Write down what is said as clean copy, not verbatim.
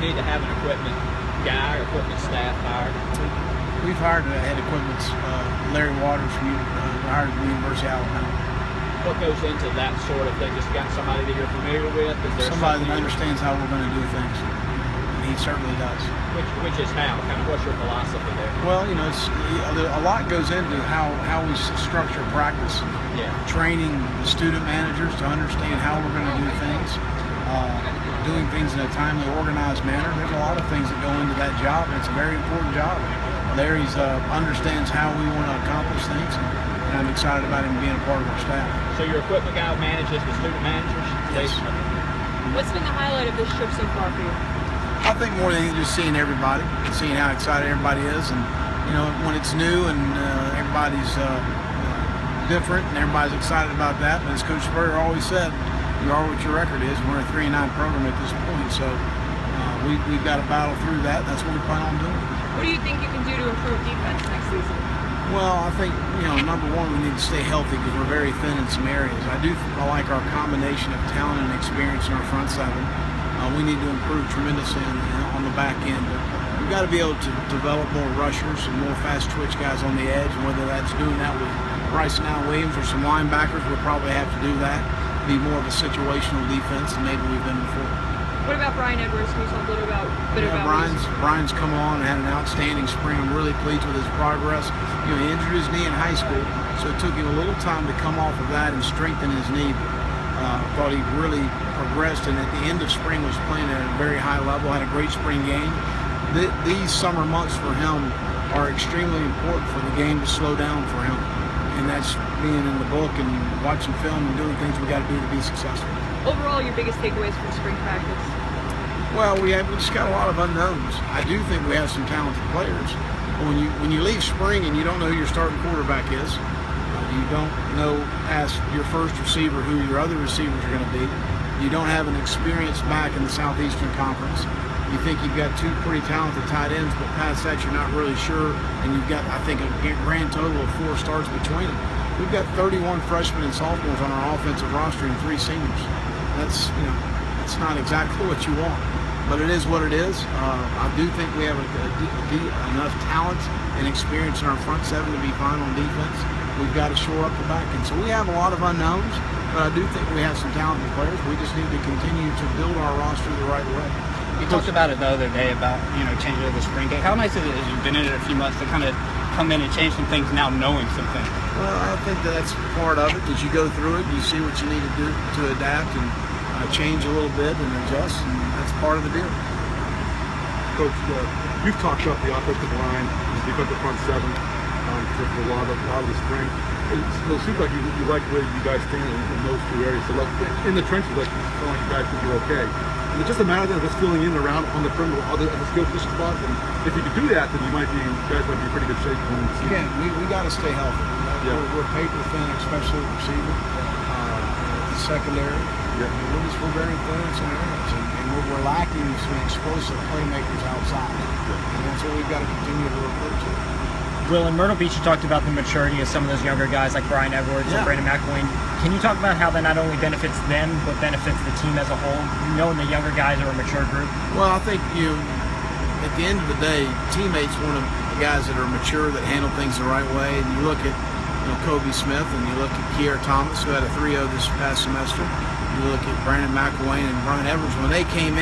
need to have an equipment guy or equipment staff hired? We've hired a head equipment, Larry Waters, from hired at the University of Alabama. What goes into that sort of thing? Just got somebody that you're familiar with? Is there somebody that understands how we're going to do things? And he certainly does. Which is how? Kind of what's your philosophy there? Well, you know, a lot goes into how we structure practice. Yeah. Training the student managers to understand how we're going to do things. Doing things in a timely, organized manner. There's a lot of things that go into that job, and it's a very important job. Larry understands how we want to accomplish things, and I'm excited about him being a part of our staff. So your equipment guy manages the student managers? Yes. What's been the highlight of this trip so far for you? I think more than anything, just seeing everybody, seeing how excited everybody is, and you know, when it's new and everybody's different and everybody's excited about that. And as Coach Spurrier always said, you are what your record is. We're a 3-9 program at this point, so we've got to battle through that. That's what we plan on doing. What do you think you can do to improve defense next season? Well, I think, you know, number one, we need to stay healthy because we're very thin in some areas. I like our combination of talent and experience in our front seven. We need to improve tremendously on the back end. But we've got to be able to develop more rushers and more fast twitch guys on the edge, and whether that's doing that with Bryson Allen Williams or some linebackers, we'll probably have to do that. Be more of a situational defense than maybe we've been before. What about Brian Edwards? Can you talk a little bit about Brian's come on and had an outstanding spring. I'm really pleased with his progress. You know, he injured his knee in high school, so it took him a little time to come off of that and strengthen his knee. Thought he really progressed, and at the end of spring was playing at a very high level, had a great spring game. These summer months for him are extremely important for the game to slow down for him. And that's being in the book and watching film and doing things we got to do to be successful. Overall, your biggest takeaways from spring practice? Well, we just got a lot of unknowns. I do think we have some talented players. But when you leave spring and you don't know who your starting quarterback is, you don't know past your first receiver who your other receivers are going to be. You don't have an experienced back in the Southeastern Conference. You think you've got two pretty talented tight ends, but past that you're not really sure, and you've got, I think, a grand total of 4 starts between them. We've got 31 freshmen and sophomores on our offensive roster and 3 seniors. That's, you know, that's not exactly what you want, but it is what it is. I do think we have enough talent and experience in our front seven to be fine on defense. We've got to shore up the back end, so we have a lot of unknowns, but I do think we have some talented players. We just need to continue to build our roster the right way. You talked about it the other day about, you know, changing over the spring game. How nice is it as you've been in it a few months to kind of come in and change some things now knowing some things? Well, I think that's part of it. As you go through it, you see what you need to do to adapt and change a little bit and adjust, and that's part of the deal. Coach, you've talked about the offensive line, the defensive front seven for a lot of the spring. It seems like you like where you guys stand in those 2 areas. So like, in the trenches, like, you feel like you guys think you're okay. And it's just a matter of just filling in around on the perimeter of the skill position spots. And if you could do that, then you guys might be in pretty good shape. Again, we got to stay healthy. Yeah. We're paper thin, especially at receiver, the secondary. Yeah. We're very thin in some areas, and we're lacking some explosive playmakers outside. Yeah. And that's what we've got to continue to recruit to. Will, in Myrtle Beach, you talked about the maturity of some of those younger guys like Brian Edwards and Brandon McElwain. Can you talk about how that not only benefits them, but benefits the team as a whole, knowing the younger guys are a mature group? Well, I think at the end of the day, teammates want the guys that are mature, that handle things the right way. And you look at Kobe Smith, and you look at Kier Thomas, who had a 3.0 this past semester. You look at Brandon McElwain and Brian Edwards. When they came in,